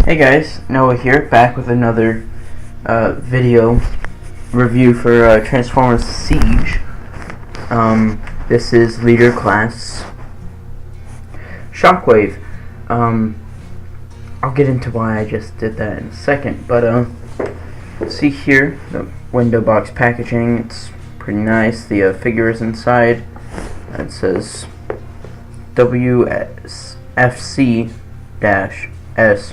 Hey guys, Noah here, back with another video review for Transformers Siege. This is Leader Class Shockwave. I'll get into why I just did that in a second, but see here, the window box packaging, it's pretty nice. The figure is inside. It says WFC-S14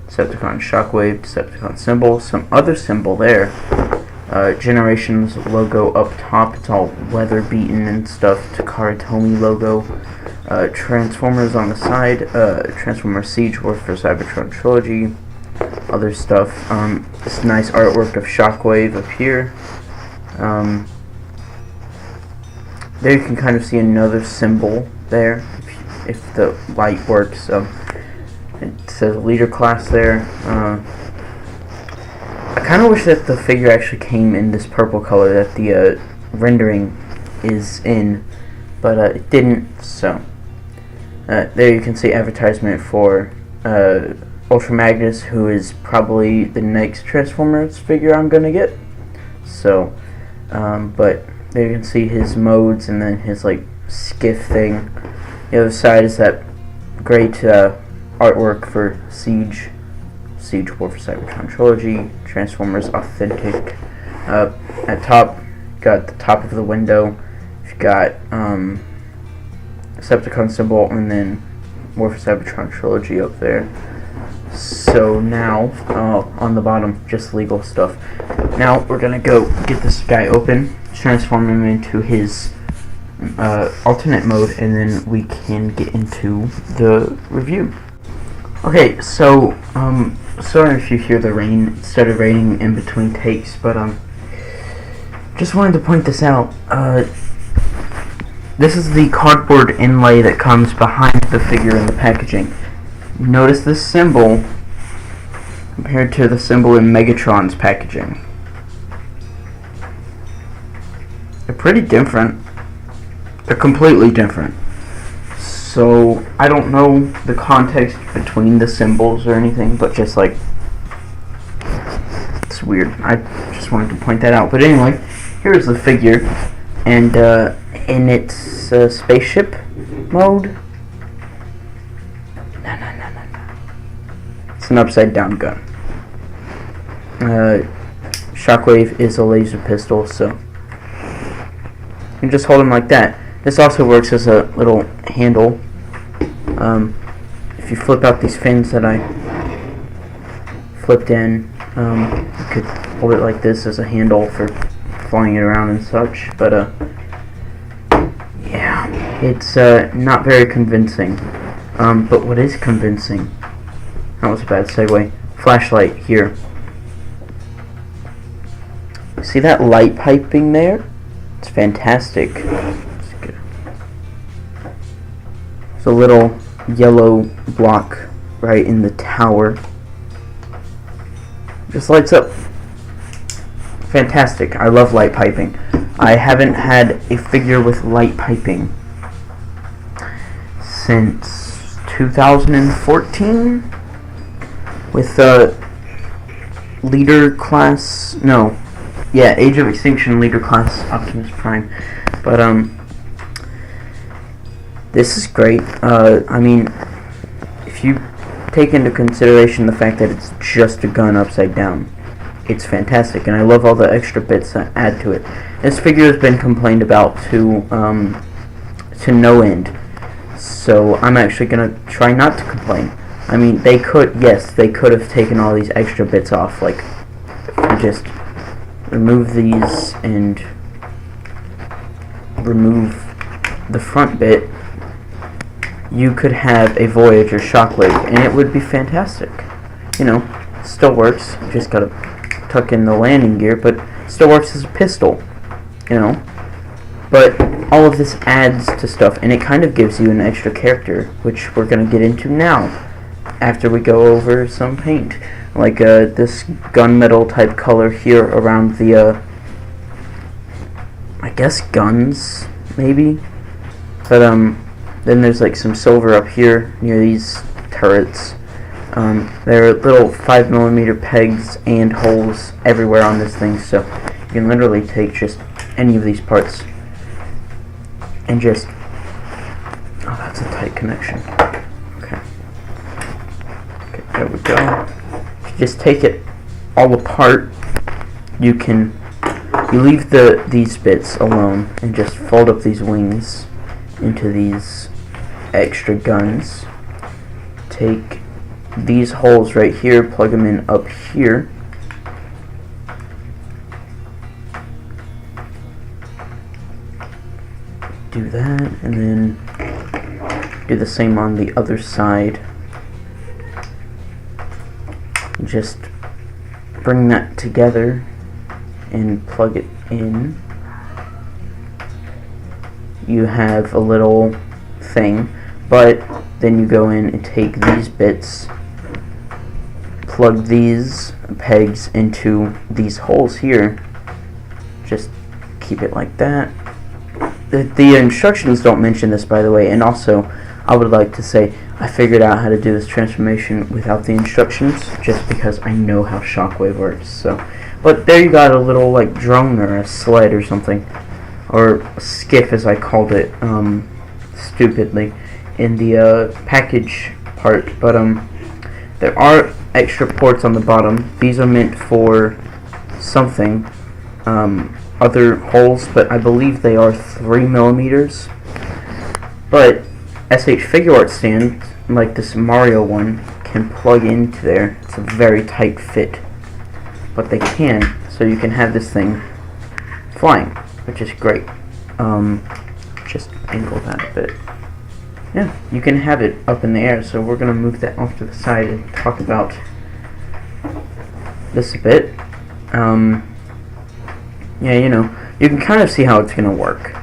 Decepticon Shockwave, Decepticon symbol, some other symbol there. Generations logo up top, it's all weather beaten and stuff. Takara Tomy logo. Transformers on the side, Transformers Siege, War For Cybertron trilogy, other stuff. This nice artwork of Shockwave up here. There you can kind of see another symbol there, if the light works. It says Leader Class there. I kind of wish that the figure actually came in this purple color that the rendering is in, but it didn't, so. There you can see advertisement for Ultra Magnus, who is probably the next Transformers figure I'm going to get. So, but there you can see his modes and then his like skiff thing. The other side is that great artwork for Siege, War For Cybertron trilogy, Transformers Authentic. At top, got the top of the window. You've got Decepticon symbol and then War For Cybertron trilogy up there. So now, on the bottom, just legal stuff. Now we're gonna go get this guy open, transform him into his alternate mode, and then we can get into the review. Okay, so sorry if you hear the rain. It started raining in between takes, but just wanted to point this out. This is the cardboard inlay that comes behind the figure in the packaging. Notice this symbol compared to the symbol in Megatron's packaging. They're pretty different. They're completely different. So, I don't know the context between the symbols or anything, but just like, it's weird. I just wanted to point that out. But anyway, here's the figure, and in its spaceship mode, it's an upside down gun. Shockwave is a laser pistol, so you can just hold him like that. This also works as a little handle. If you flip out these fins that I flipped in, you could hold it like this as a handle for flying it around and such. But yeah, it's not very convincing. But what is convincing? That was a bad segue. Flashlight here. See that light piping there? It's fantastic. It's a little yellow block right in the tower. Just lights up. Fantastic. I love light piping. I haven't had a figure with light piping since 2014 with Leader Class, no, yeah, Age of Extinction Leader Class Optimus Prime. But this is great. I mean, if you take into consideration the fact that it's just a gun upside down, it's fantastic, and I love all the extra bits that add to it. This figure has been complained about to no end, so I'm actually gonna try not to complain. I mean, they could have taken all these extra bits off, like just remove these and remove the front bit. You could have a Voyager Shockwave, and it would be fantastic. You know, still works. You just gotta tuck in the landing gear, but still works as a pistol. You know, but all of this adds to stuff, and it kind of gives you an extra character, which we're gonna get into now, after we go over some paint, like this gunmetal type color here around the, I guess guns, maybe, but then there's like some silver up here near these turrets. There are little 5mm pegs and holes everywhere on this thing, so you can literally take just any of these parts and just, oh, that's a tight connection. Okay, there we go. If you just take it all apart, you leave these bits alone and just fold up these wings into these extra guns. Take these holes right here, plug them in up here. Do that, and then do the same on the other side. Just bring that together and plug it in. You have a little thing, but then you go in and take these bits, plug these pegs into these holes here, just keep it like that. The instructions don't mention this, by the way, and also I would like to say I figured out how to do this transformation without the instructions just because I know how Shockwave works. So, but there you got a little like drone or a sled or something, or a skiff as I called it stupidly in the package part. But there are extra ports on the bottom. These are meant for something, other holes, but I believe they are 3mm. But SH Figure Art stand, like this Mario one, can plug into there. It's a very tight fit, but they can, so you can have this thing flying, which is great. Just angle that a bit. Yeah, you can have it up in the air, so we're going to move that off to the side and talk about this a bit. Yeah, you know, you can kind of see how it's going to work.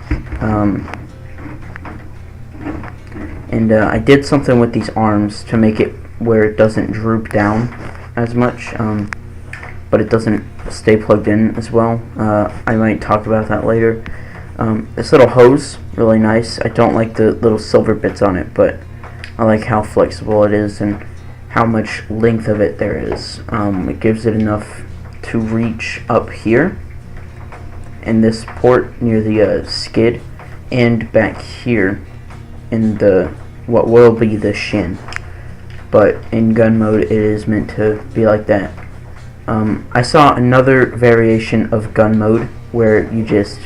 And I did something with these arms to make it where it doesn't droop down as much, but it doesn't stay plugged in as well. I might talk about that later. This little hose, really nice. I don't like the little silver bits on it, but I like how flexible it is and how much length of it there is. It gives it enough to reach up here in this port near the skid, and back here in the what will be the shin. But in gun mode it is meant to be like that. I saw another variation of gun mode where you just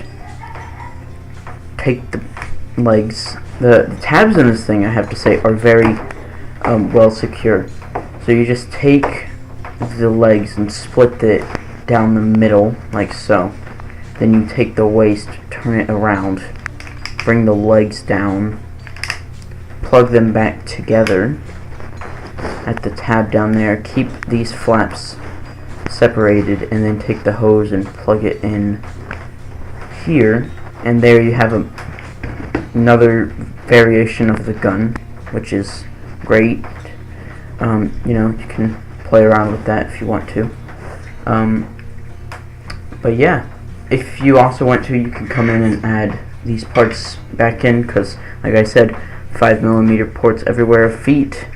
take the legs. The tabs in this thing, I have to say, are very well secure. So you just take the legs and split it down the middle like so. Then you take the waist, turn it around, bring the legs down, plug them back together at the tab down there, keep these flaps separated, and then take the hose and plug it in here, and there you have another variation of the gun, which is great. You know, you can play around with that if you want to. But yeah, if you also want to, you can come in and add these parts back in, because like I said, 5mm ports everywhere. Feet,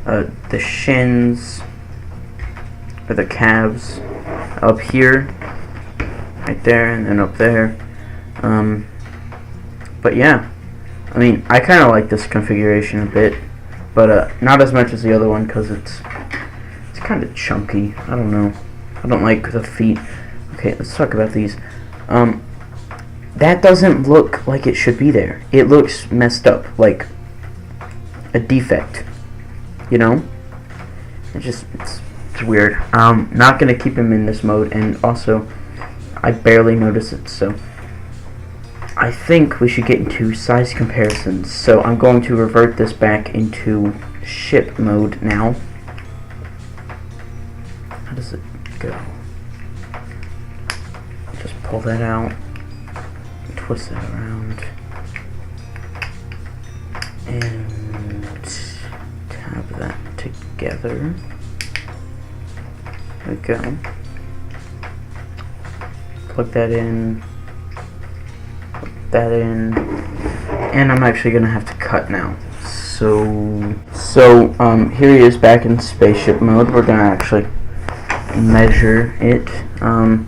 the shins, or the calves, up here, right there, and then up there. But yeah, I mean, I kind of like this configuration a bit, but not as much as the other one, because it's kind of chunky. I don't know. I don't like the feet. Okay, let's talk about these. That doesn't look like it should be there. It looks messed up, like a defect, you know? It's weird. Not gonna keep him in this mode, and also I barely notice it, so I think we should get into size comparisons. So I'm going to revert this back into ship mode now. How does it go? Just pull that out, twist that around, and tab that together. There we go. Plug that in, put that in, and I'm actually gonna have to cut now. So So here he is back in spaceship mode. We're gonna actually measure it. Hold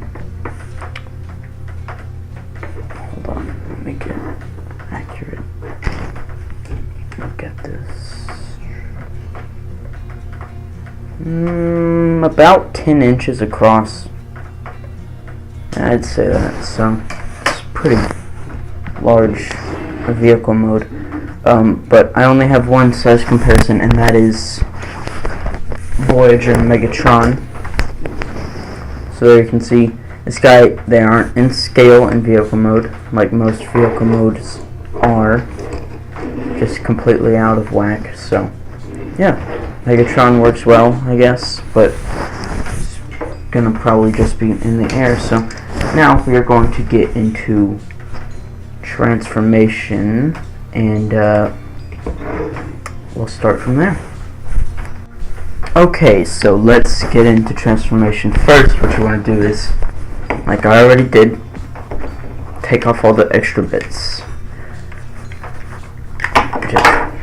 on, let me get accurate. Look at this. About 10 inches across. I'd say that. So it's pretty large vehicle mode. But I only have one size comparison, and that is Voyager and Megatron. So there you can see this guy, they aren't in scale in vehicle mode, like most vehicle modes are, just completely out of whack. So yeah, Megatron works well, I guess, but it's gonna probably just be in the air. So now we are going to get into transformation, and we'll start from there. Okay, so let's get into transformation. First, what you want to do is, like I already did, take off all the extra bits. Just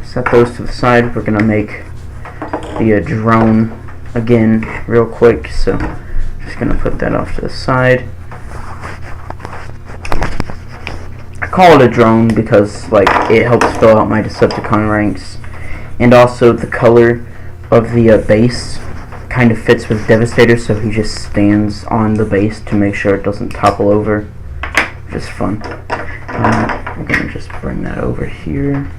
set those to the side. We're gonna make the drone again real quick, so just gonna put that off to the side. I call it a drone because like it helps fill out my Decepticon ranks, and also the color of the base kind of fits with Devastator, so he just stands on the base to make sure it doesn't topple over. Just fun. I'm gonna just bring that over here.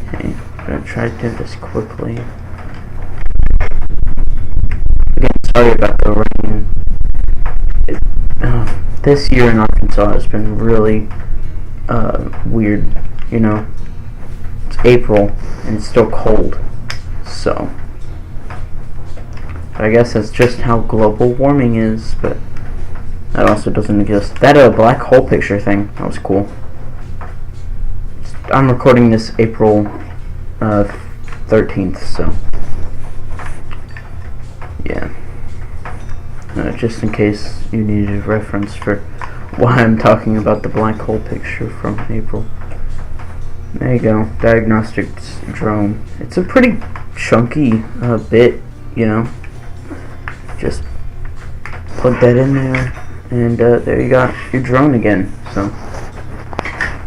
Okay, I'm gonna try to do this quickly. Again, sorry about the rain. This year in Arkansas has been really weird, you know. It's April and it's still cold, so I guess that's just how global warming is, but that also doesn't exist. That black hole picture thing, that was cool. I'm recording this April 13th, so yeah. Just in case you needed a reference for why I'm talking about the black hole picture from April. There you go, diagnostics drone. It's a pretty chunky bit, you know. Just plug that in there, and there you got your drone again. So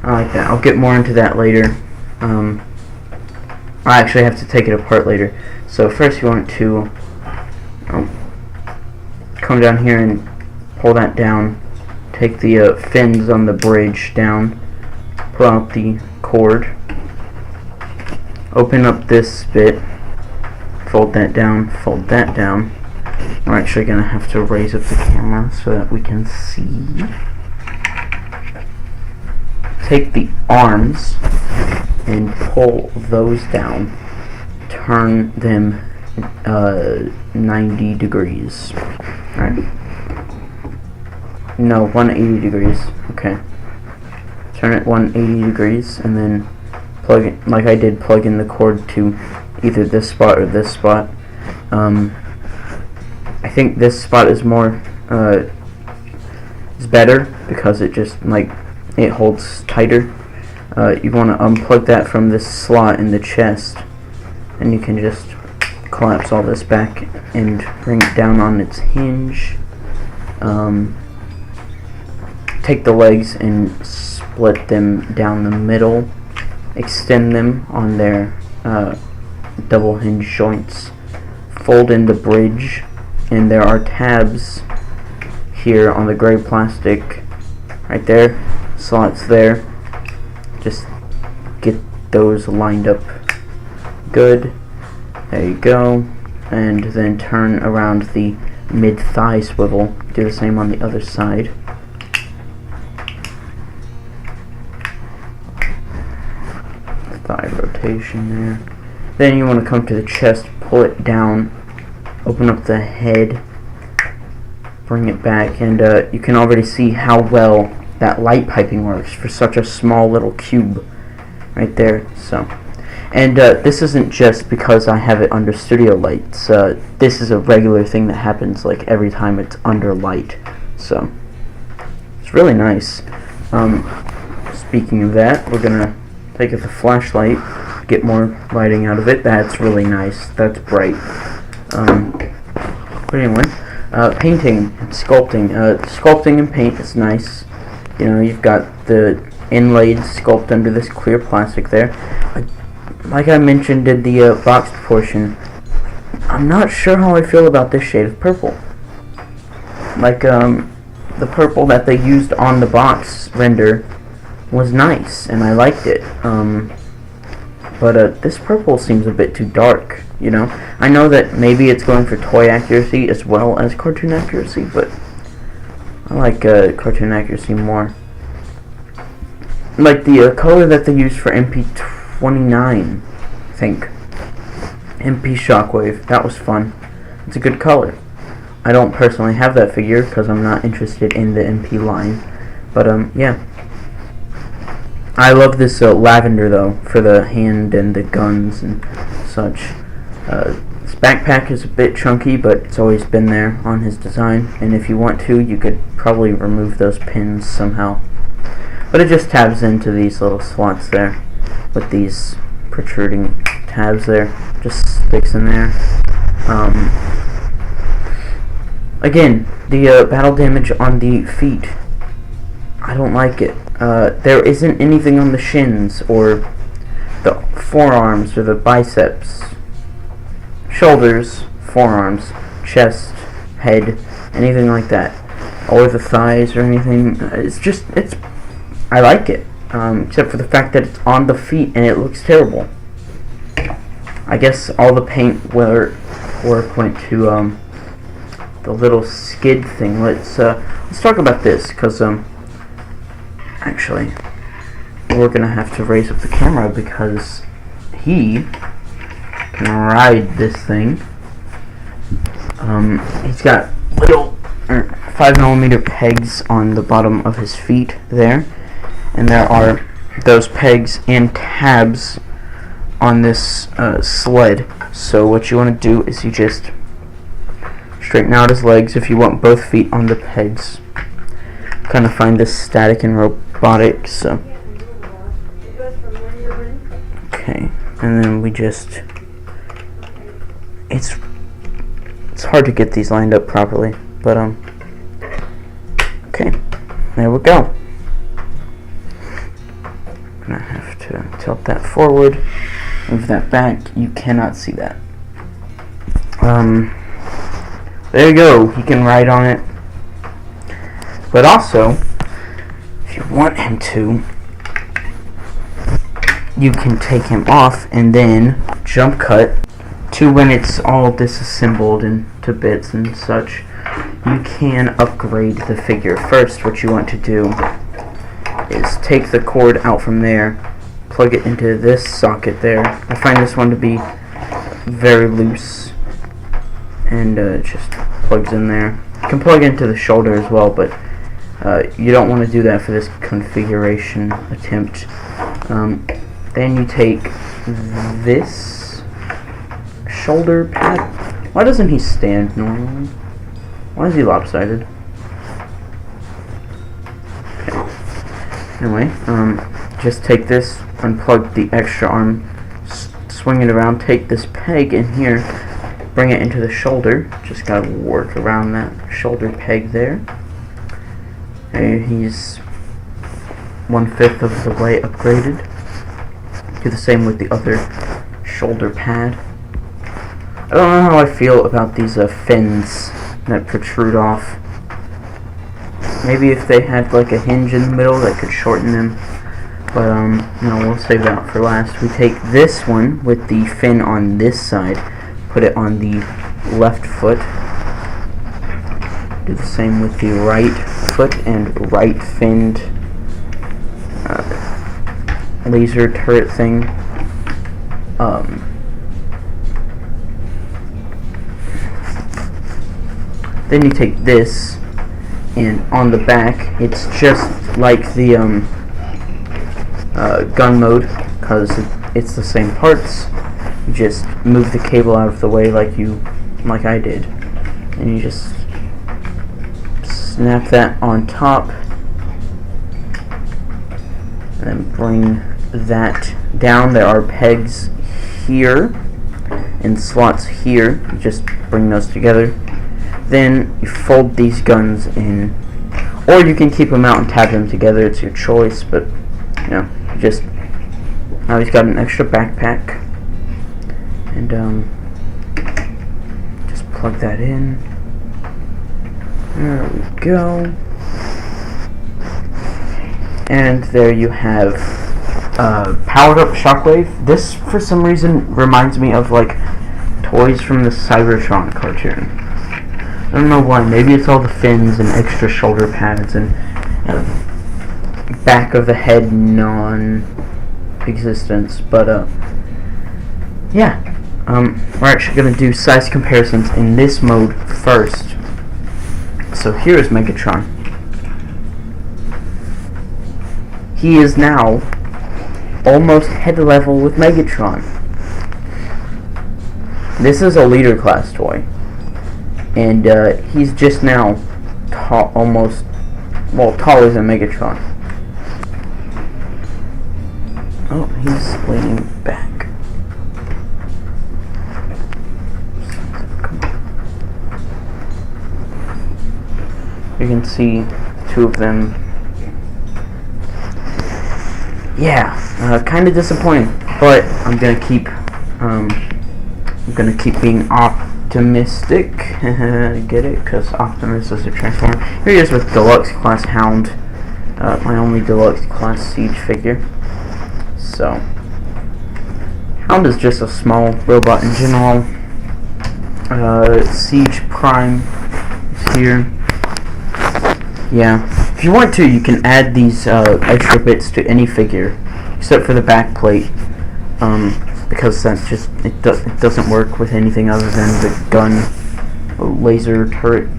I like that. I'll get more into that later. I actually have to take it apart later. So first you want to come down here and pull that down. Take the fins on the bridge down. Pull out the cord. Open up this bit. Fold that down. Fold that down. We're actually going to have to raise up the camera so that we can see. Take the arms and pull those down. Turn them 90 degrees. Alright. No, 180 degrees. Okay. Turn it 180 degrees and then plug it, like I did, plug in the cord to either this spot or this spot. I think this spot is more is better because it just like it holds tighter. You want to unplug that from this slot in the chest, and you can just collapse all this back and bring it down on its hinge. Take the legs and split them down the middle, extend them on their double hinge joints, fold in the bridge, and there are tabs here on the gray plastic right there, slots there. Just get those lined up good. There you go. And then turn around the mid-thigh swivel. Do the same on the other side. Thigh rotation there. Then you want to come to the chest, pull it down, open up the head, bring it back, and you can already see how well that light piping works for such a small little cube right there. So, and this isn't just because I have it under studio lights. This is a regular thing that happens like every time it's under light. So it's really nice. Speaking of that, we're gonna take the flashlight, get more lighting out of it. That's really nice. That's bright. But anyway, painting, sculpting. Sculpting in paint is nice. You know, you've got the inlaid sculpt under this clear plastic there. Like I mentioned in the boxed portion, I'm not sure how I feel about this shade of purple. Like, the purple that they used on the box render was nice, and I liked it. But this purple seems a bit too dark, you know? I know that maybe it's going for toy accuracy as well as cartoon accuracy, but I like cartoon accuracy more. Like the color that they used for MP29, I think. MP Shockwave, that was fun. It's a good color. I don't personally have that figure because I'm not interested in the MP line, but yeah. I love this lavender though for the hand and the guns and such. This backpack is a bit chunky, but it's always been there on his design, and if you want to, you could probably remove those pins somehow. But it just tabs into these little slots there with these protruding tabs there. Just sticks in there. Again, the battle damage on the feet, I don't like it. There isn't anything on the shins or the forearms or the biceps, shoulders, forearms, chest, head, anything like that, or the thighs or anything. I like it, except for the fact that it's on the feet and it looks terrible. I guess all the paint work went to the little skid thing. Let's talk about this, because actually we're gonna have to raise up the camera because he can ride this thing. He's got little 5mm pegs on the bottom of his feet there, and there are those pegs and tabs on this sled. So what you want to do is you just straighten out his legs if you want both feet on the pegs. Kind of find this static and robotic. So okay, and then we just it's hard to get these lined up properly, but okay, there we go. Gonna have to tilt that forward, move that back. You cannot see that. There you go. He can ride on it. But also, if you want him to, you can take him off and then jump cut to when it's all disassembled into bits and such. You can upgrade the figure. First, what you want to do is take the cord out from there, plug it into this socket there. I find this one to be very loose, and it just plugs in there. You can plug into the shoulder as well, but you don't want to do that for this configuration attempt. Then you take this shoulder pad. Why doesn't he stand normally? Why is he lopsided? Okay. Anyway, just take this, unplug the extra arm, swing it around, take this peg in here, bring it into the shoulder. Just gotta work around that shoulder peg there. And he's 1/5 of the way upgraded. Do the same with the other shoulder pad. I don't know how I feel about these fins that protrude off. Maybe if they had like a hinge in the middle that could shorten them. But no, we'll save that for last. We take this one with the fin on this side, put it on the left foot. Do the same with the right foot and right finned laser turret thing. Then you take this, and on the back it's just like the gun mode, because it's the same parts. You just move the cable out of the way like I did, and you just snap that on top, and then bring that down, there are pegs here and slots here. You just bring those together. Then you fold these guns in, or you can keep them out and tab them together. It's your choice, but you know, just now he's got an extra backpack, and just plug that in. There we go. And there you have powered up Shockwave. This, for some reason, reminds me of like toys from the Cybertron cartoon. I don't know why. Maybe it's all the fins and extra shoulder pads and back of the head non-existence. But yeah, we're actually gonna do size comparisons in this mode first. So here is Megatron. He is now almost head level with Megatron. This is a leader class toy, and he's just now almost, well, taller than Megatron. Oh, he's leaning back. Come on. You can see two of them. Yeah, kind of disappointing, but I'm gonna keep being optimistic. Get it? Because Optimus is a transformer. Here he is with Deluxe Class Hound, my only Deluxe Class Siege figure. So, Hound is just a small robot in general. Siege Prime is here. Yeah. If you want to, you can add these extra bits to any figure, except for the back plate, because that just it doesn't work with anything other than the gun, laser turret,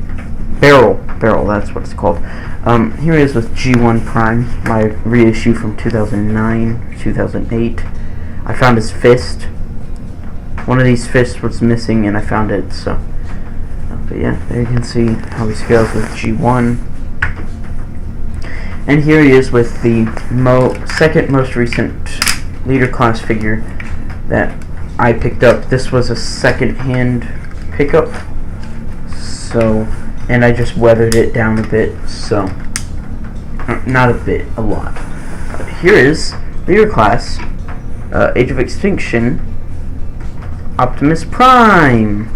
barrel. That's what it's called. Here it is with G1 Prime, my reissue from 2009, 2008. I found his fist. One of these fists was missing, and I found it. So, but yeah, there you can see how he scales with G1. And here he is with the second most recent leader class figure that I picked up. This was a second-hand pickup, so, and I just weathered it down a bit, so, not a bit, a lot. Here is leader class, Age of Extinction, Optimus Prime.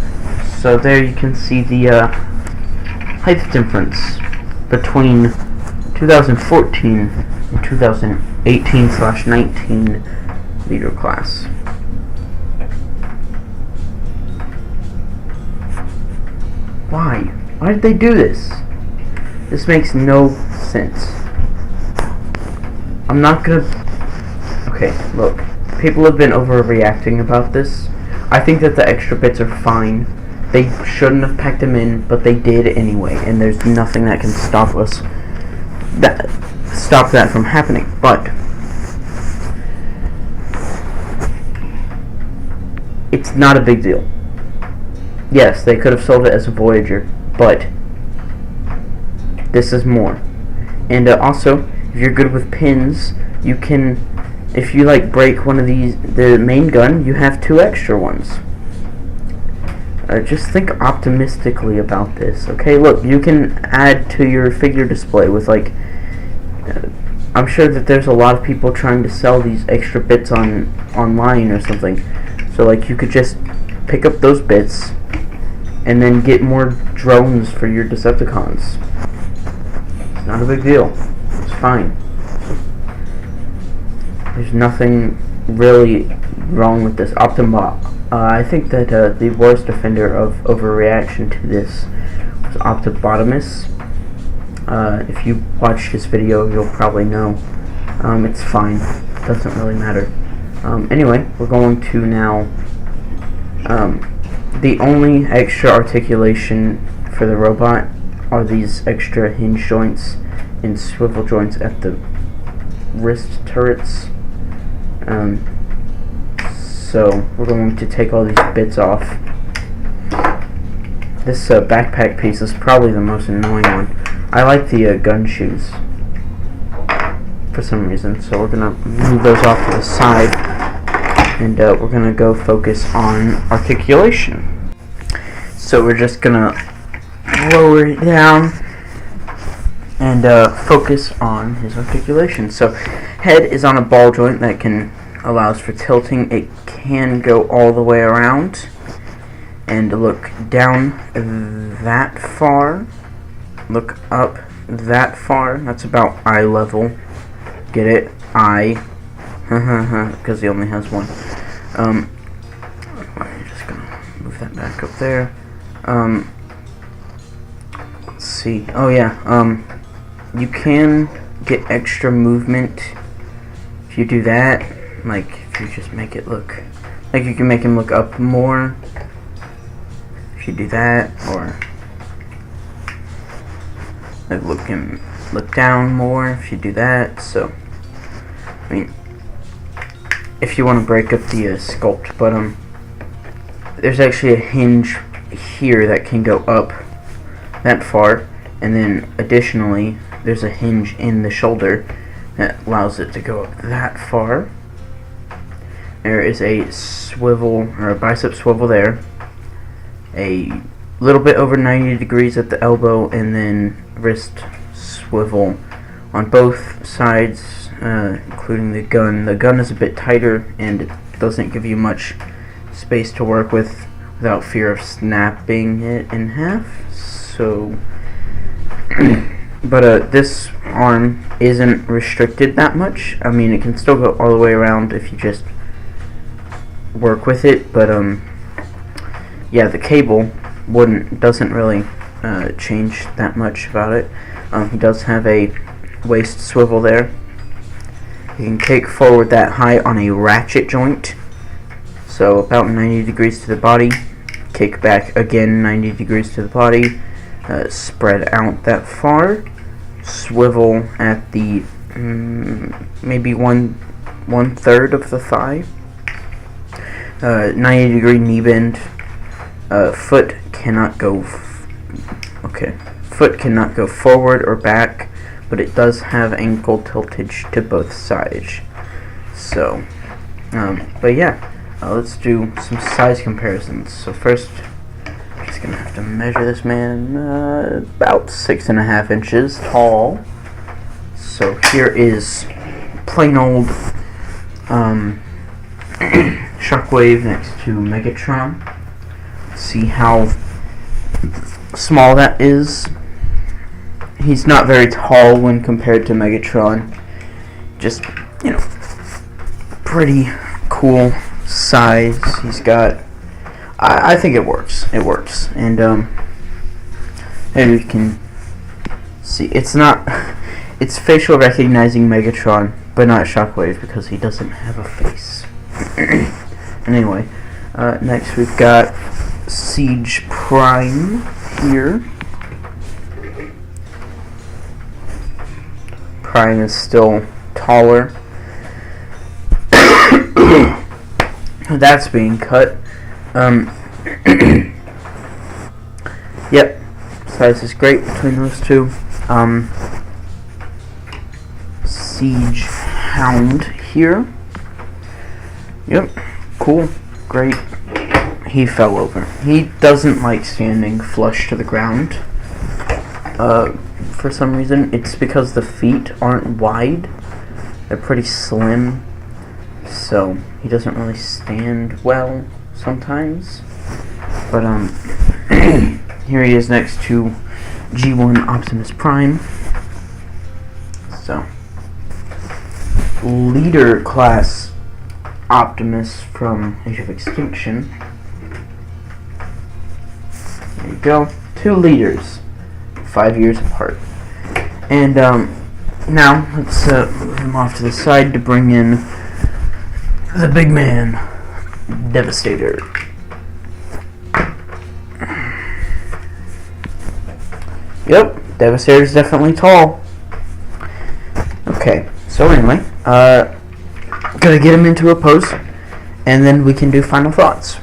So there you can see the height difference between 2014 and 2018/19 leader class. Why? Why did they do this? This makes no sense. I'm not gonna... Okay, look. People have been overreacting about this. I think that the extra bits are fine. They shouldn't have packed them in, but they did anyway, and there's nothing that can stop that from happening. But it's not a big deal. Yes, they could have sold it as a Voyager, but this is more. And also, if you're good with pins, you can, if you like break one of these, the main gun, you have two extra ones. Just think optimistically about this. Okay, look, you can add to your figure display with like, I'm sure that there's a lot of people trying to sell these extra bits online or something. So like you could just pick up those bits and then get more drones for your Decepticons. It's not a big deal. It's fine. There's nothing really wrong with this. I think that the worst offender of overreaction to this was Optibotimus. If you watched his video, you'll probably know. It's fine. Doesn't really matter. Anyway, we're going to now... the only extra articulation for the robot are these extra hinge joints and swivel joints at the wrist turrets. So we're going to take all these bits off. This backpack piece is probably the most annoying one. I like the gun shoes. for some reason. So we're gonna move those off to the side, and we're gonna go focus on articulation. So we're just gonna lower it down and focus on his articulation. So head is on a ball joint that allows for tilting. It can go all the way around and look down that far, look up that far. That's about eye level. Get it? Eye. Because he only has one. I'm just gonna move that back up there. Let's see. Oh yeah. You can get extra movement if you do that. Like if you just make it look like you can make him look up more. If you do that, or like look down more if you do that. So I mean, if you want to break up the sculpt, but there's actually a hinge here that can go up that far, and then additionally there's a hinge in the shoulder that allows it to go up that far. There is a swivel, or a bicep swivel there, a little bit over 90 degrees at the elbow, and then wrist swivel on both sides, including the gun. The gun is a bit tighter and it doesn't give you much space to work with without fear of snapping it in half. So but this arm isn't restricted that much. I mean, it can still go all the way around if you just work with it, but yeah, the cable doesn't really change that much about it. He does have a waist swivel there. You can kick forward that high on a ratchet joint, so about 90 degrees to the body, kick back again 90 degrees to the body, spread out that far, swivel at the maybe one third of the thigh, 90 degree knee bend. Foot cannot go forward or back, but it does have ankle tiltage to both sides. So but yeah, let's do some size comparisons. So first, I'm just gonna have to measure this man. About 6.5 inches tall. So here is plain old Shockwave next to Megatron. See how small that is. He's not very tall when compared to Megatron. Just, you know, pretty cool size. He's got, I think it works. It works. And and you can see it's facial recognizing Megatron, but not Shockwave because he doesn't have a face. Anyway, next we've got Siege Prime here. Prime is still taller. That's being cut. Yep, size is great between those two. Siege Hound here. Yep, cool, great. He fell over. He doesn't like standing flush to the ground. For some reason, it's because the feet aren't wide. They're pretty slim, so he doesn't really stand well sometimes. But here he is next to G1 Optimus Prime. So, Leader Class Optimus from Age of Extinction. There you go. 2 leaders, 5 years apart. And now let's move him off to the side to bring in the big man, Devastator. Yep, Devastator's definitely tall. Okay, so anyway, gonna get him into a pose, and then we can do final thoughts.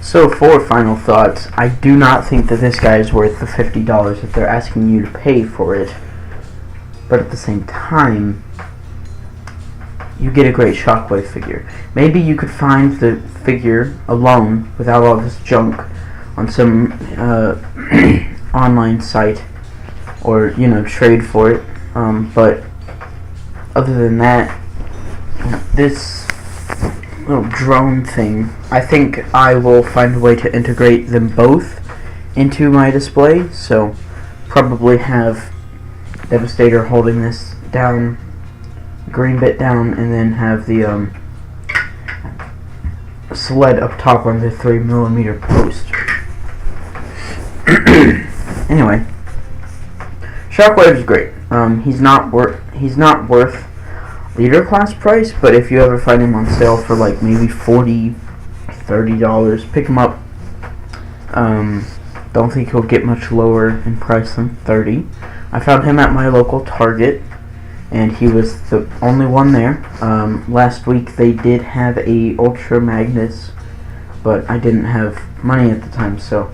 So for final thoughts, I do not think that this guy is worth the $50 that they're asking you to pay for it. But at the same time, you get a great Shockwave figure. Maybe you could find the figure alone without all this junk on some online site, or trade for it. But other than that, this little drone thing, I think I will find a way to integrate them both into my display. So probably have Devastator holding this down, green bit down, and then have the sled up top on the 3mm post. Anyway, Shockwave is great. He's not worth leader class price, but if you ever find him on sale for like maybe $40-$30, pick him up. Don't think he'll get much lower in price than $30. I found him at my local Target, and he was the only one there. Last week they did have a Ultra Magnus, but I didn't have money at the time, so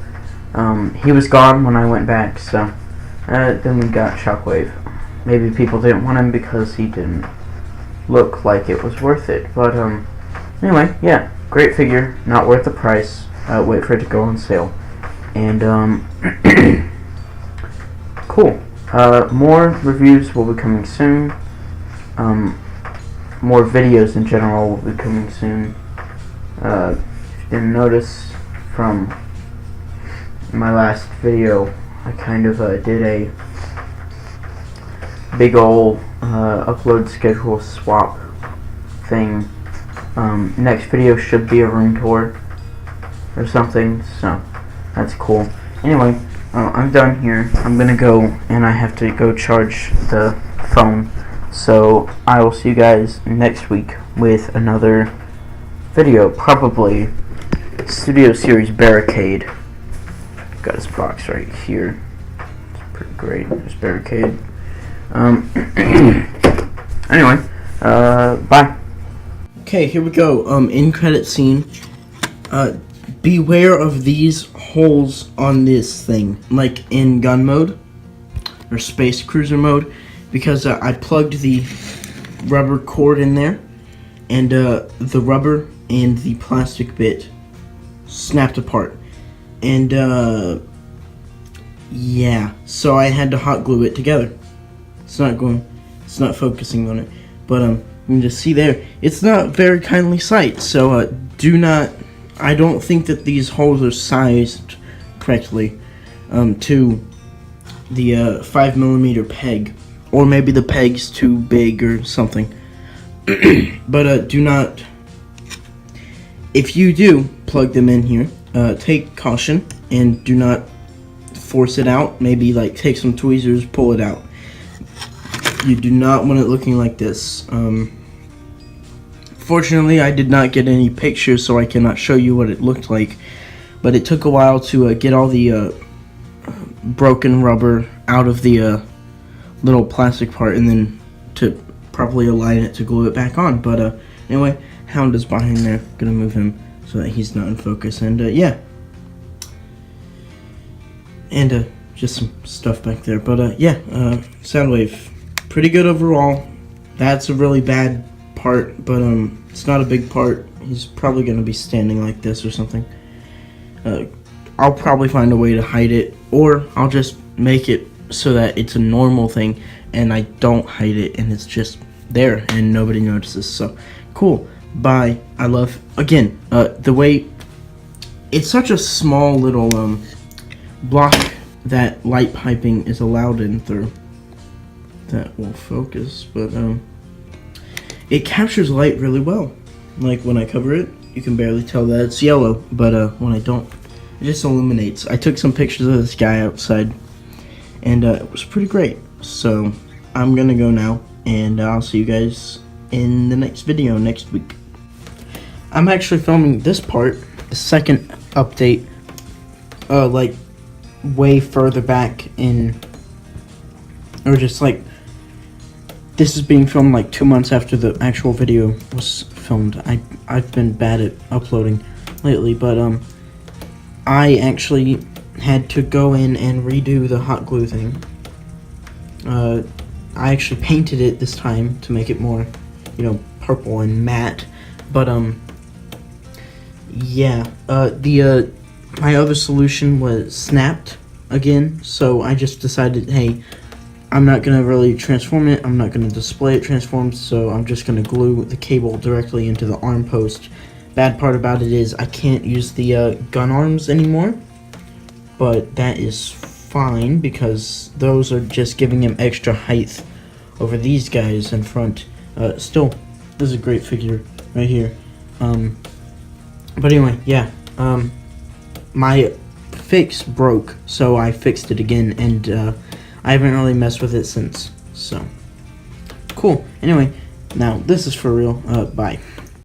he was gone when I went back. So then we got Shockwave. Maybe people didn't want him because he didn't look like it was worth it. But anyway, yeah, great figure, not worth the price. Wait for it to go on sale. And cool. More reviews will be coming soon. More videos in general will be coming soon. If you didn't notice from my last video, I kind of did a big ol' upload schedule swap thing. Next video should be a room tour or something, so that's cool. Anyway, I'm done here. I'm gonna go, and I have to go charge the phone. So I will see you guys next week with another video, probably Studio Series Barricade. Got his box right here. It's pretty great. There's Barricade. Anyway, bye. Okay, here we go. In credit scene. Beware of these holes on this thing, like in gun mode or space cruiser mode, because I plugged the rubber cord in there, and the rubber and the plastic bit snapped apart, and yeah, so I had to hot glue it together. It's not focusing on it, but you can just see there, it's not very kindly sight, so do not. I don't think that these holes are sized correctly to the 5mm peg, or maybe the peg's too big or something. But do not, if you do plug them in here, take caution and do not force it out. Maybe like take some tweezers, pull it out. You do not want it looking like this. Fortunately, I did not get any pictures, so I cannot show you what it looked like. But it took a while to get all the broken rubber out of the little plastic part, and then to properly align it to glue it back on. But anyway, Hound is behind there. Gonna move him so that he's not in focus. And yeah, and just some stuff back there. But yeah, Soundwave, pretty good overall. That's a really bad part, but it's not a big part. He's probably gonna be standing like this or something. I'll probably find a way to hide it, or I'll just make it so that it's a normal thing and I don't hide it and it's just there and nobody notices. So cool. Bye. I love, again, the way it's such a small little block that light piping is allowed in through. That will focus, but it captures light really well. Like when I cover it, you can barely tell that it's yellow, but when I don't, it just illuminates. I took some pictures of this guy outside, and it was pretty great. So I'm gonna go now, and I'll see you guys in the next video next week. I'm actually filming this part, the second update, like way further back in, or just like, this is being filmed like 2 months after the actual video was filmed. I've been bad at uploading lately, but I actually had to go in and redo the hot glue thing. I actually painted it this time to make it more, purple and matte. But yeah, my other solution was snapped again, so I just decided, hey, I'm not gonna really transform it, I'm not gonna display it transformed, so I'm just gonna glue the cable directly into the arm post. Bad part about it is I can't use the gun arms anymore, but that is fine because those are just giving him extra height over these guys in front. Still, this is a great figure right here. But anyway, yeah, my fix broke, so I fixed it again, and I haven't really messed with it since. So cool. Anyway, now this is for real. Bye.